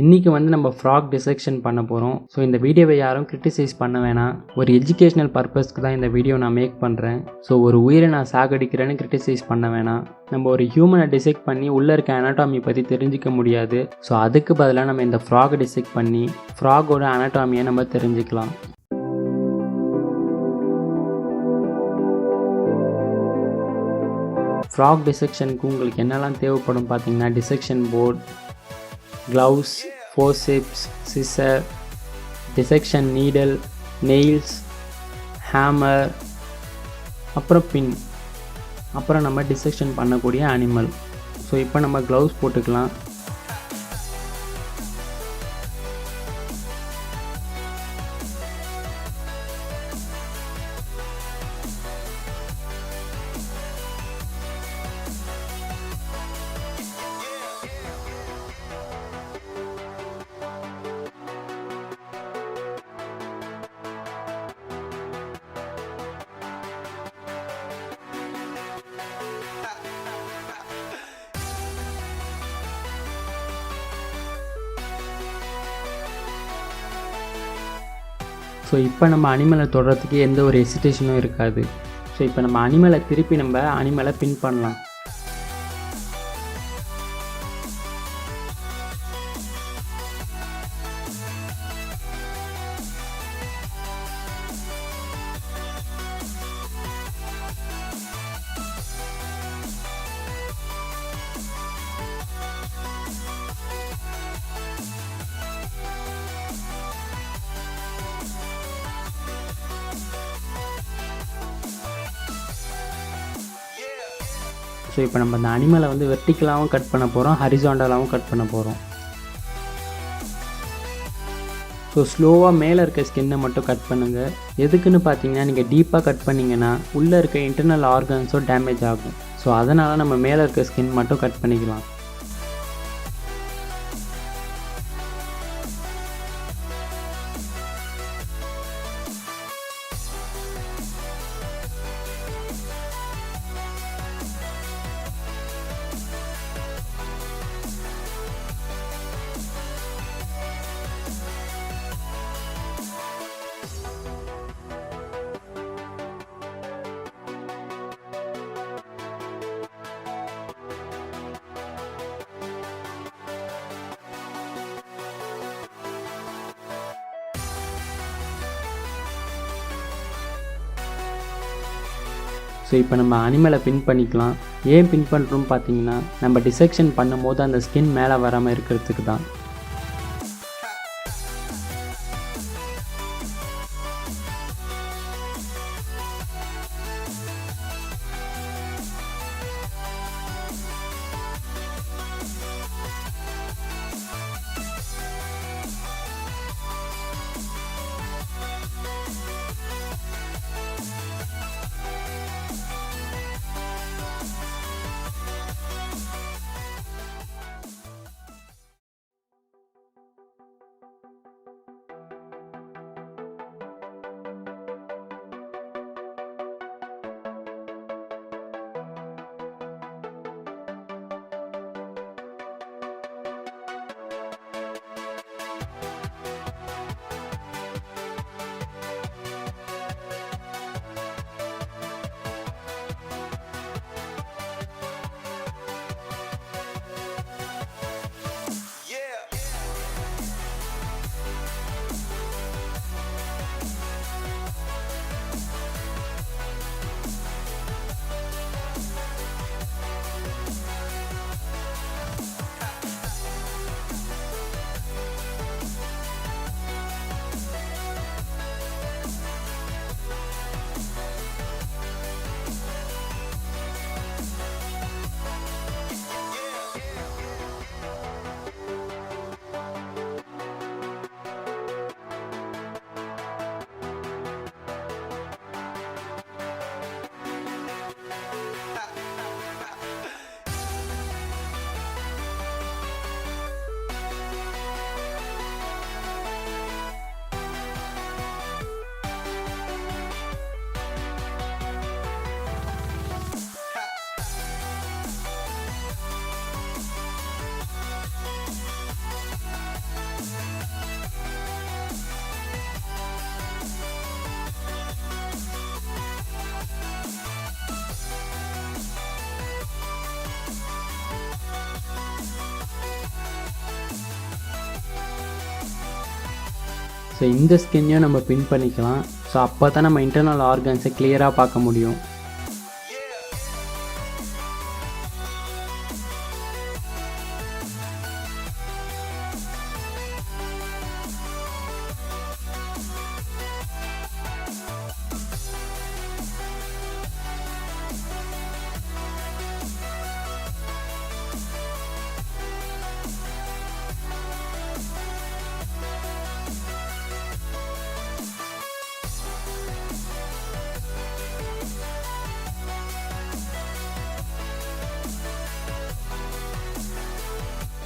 இன்றைக்கி வந்து நம்ம ஃப்ராக் டிசெக்ஷன் பண்ண போகிறோம். ஸோ இந்த வீடியோவை யாரும் கிரிட்டிசைஸ் பண்ண வேணாம். ஒரு எஜுகேஷ்னல் பர்பஸ்க்கு தான் இந்த வீடியோ நான் மேக் பண்ணுறேன். ஸோ ஒரு உயிரை நான் சாகடிக்கிறேன்னு கிரிட்டிசைஸ் பண்ண வேணாம். நம்ம ஒரு ஹியூமனை டிசெக்ட் பண்ணி உள்ளே இருக்க அனாட்டாமி பற்றி தெரிஞ்சிக்க முடியாது. ஸோ அதுக்கு பதிலாக நம்ம இந்த ஃப்ராகை டிசெக்ட் பண்ணி ஃப்ராகோட அனாட்டாமியை நம்ம தெரிஞ்சுக்கலாம். ஃப்ராக் டிசெக்ஷனுக்கு உங்களுக்கு என்னெல்லாம் தேவைப்படும் பார்த்தீங்கன்னா, dissection board, gloves, forceps, scissor, dissection needle, nails, hammer, அப்புறம் பின், அப்புறம் நம்ம டிசெக்ஷன் பண்ணக்கூடிய அனிமல். ஸோ இப்போ நம்ம க்ளவுஸ் போட்டுக்கலாம். ஸோ இப்போ நம்ம அனிமலை தொடுறதுக்கு எந்த ஒரு ஹெசிடேஷனும் இருக்காது. ஸோ இப்போ நம்ம அனிமலை பின் பண்ணலாம். ஸோ இப்போ நம்ம அந்த அனிமலை வந்து வெர்டிக்கலாகவும் கட் பண்ண போகிறோம், ஹரிசாண்டலாகவும் கட் பண்ண போகிறோம். ஸோ ஸ்லோவாக மேலே இருக்க ஸ்கின்னை மட்டும் கட் பண்ணுங்கள். எதுக்குன்னு பார்த்தீங்கன்னா, நீங்கள் டீப்பாக கட் பண்ணிங்கன்னா உள்ளே இருக்க இன்டர்னல் ஆர்கன்ஸும் டேமேஜ் ஆகும். ஸோ அதனால் நம்ம மேலே இருக்க ஸ்கின் மட்டும் கட் பண்ணிக்கலாம். ஸோ இப்போ நம்ம அனிமலை பின் பண்ணிக்கலாம். ஏன் பின் பண்ணுறோம் பார்த்தீங்கன்னா, நம்ம டிசெக்ஷன் பண்ணும்போது அந்த ஸ்கின் மேலே வராமல் இருக்கிறதுக்கு தான். ஸோ இந்த ஸ்கின்னையும் நம்ம பின் பண்ணிக்கலாம். ஸோ அப்போ தான் நம்ம இன்டர்னல் ஆர்கன்ஸை கிளியராக பார்க்க முடியும்.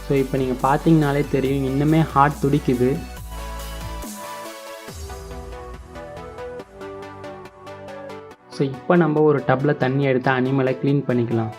ஸோ இப்போ நீங்கள் பார்த்தீங்கனாலே தெரியும், இன்னுமே ஹார்ட் துடிக்குது. ஸோ இப்போ நம்ம ஒரு டப்பில் தண்ணி எடுத்து அனிமலை க்ளீன் பண்ணிக்கலாம்.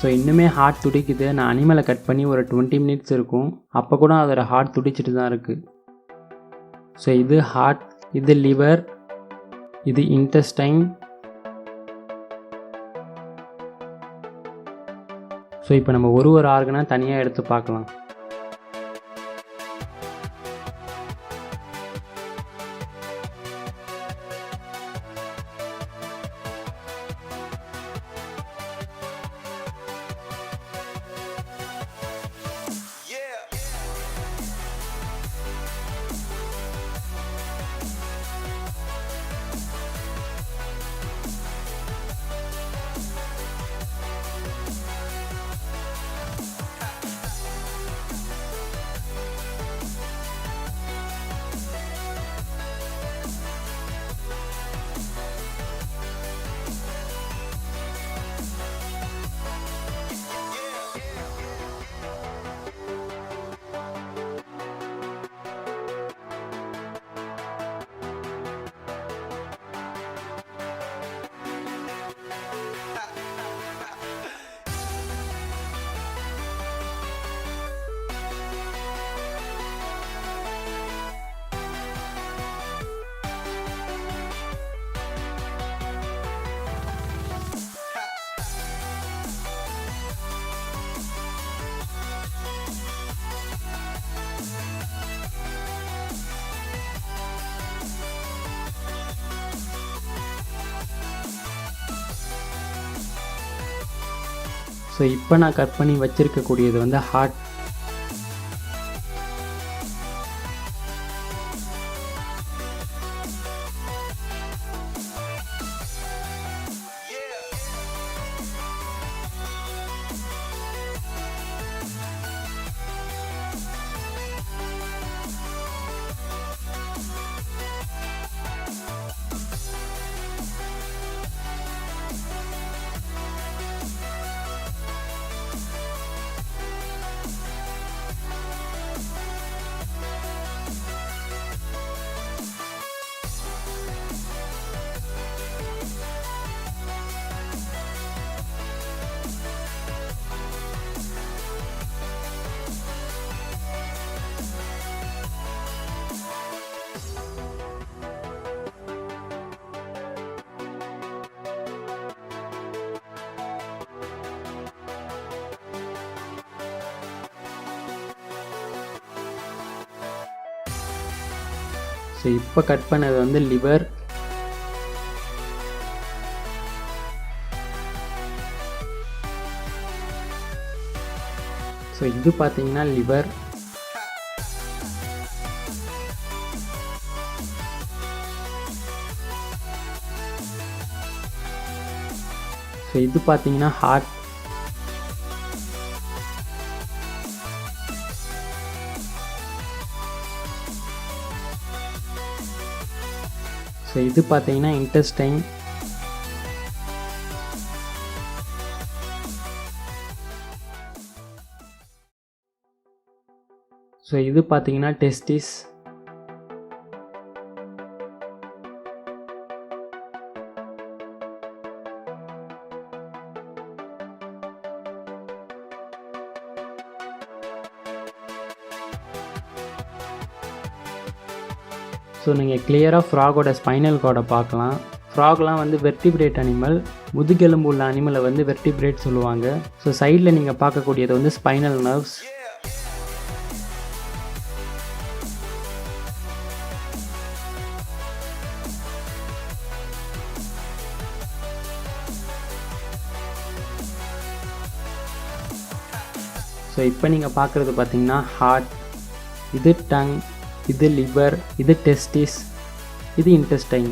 ஸோ இன்னுமே ஹார்ட் துடிக்குது. நான் அனிமலை கட் பண்ணி ஒரு 20 மினிட்ஸ் இருக்கும். அப்போ கூட அதோட ஹார்ட் துடிச்சிட்டு தான் இருக்குது. ஸோ இது ஹார்ட், இது லிவர், இது இன்டெஸ்டைன். ஸோ இப்போ நம்ம ஒரு ஆர்கனாக தனியாக எடுத்து பார்க்கலாம். ஸோ இப்போ நான் கட் பண்ணி வச்சுருக்கக்கூடியது வந்து ஹார்ட். ஸோ இப்போ கட் பண்ணது வந்து லிவர். ஸோ இது பார்த்தீங்கன்னா லிவர். ஸோ இது பார்த்தீங்கன்னா ஹார்ட். ஸோ இது பார்த்தீங்கன்னா இன்டெஸ்டைன். ஸோ இது பார்த்தீங்கன்னா டெஸ்டிஸ். ஸோ நீங்கள் கிளியராக ஃப்ராகோட ஸ்பைனல் கார்டை பார்க்கலாம். ஃப்ராக்லாம் வந்து வெர்டிபிரேட் அனிமல், முதுகெலும்பு உள்ள அனிமலை வந்து வெர்டிபிரேட் சொல்லுவாங்க. ஸோ சைடில் நீங்கள் பார்க்கக்கூடியது வந்து ஸ்பைனல் நர்வ்ஸ். ஸோ இப்போ நீங்கள் பார்க்குறது பார்த்தீங்கன்னா ஹார்ட், இது டங், இது லிவர், இது டெஸ்டிஸ், இது இன்டெஸ்டைன்.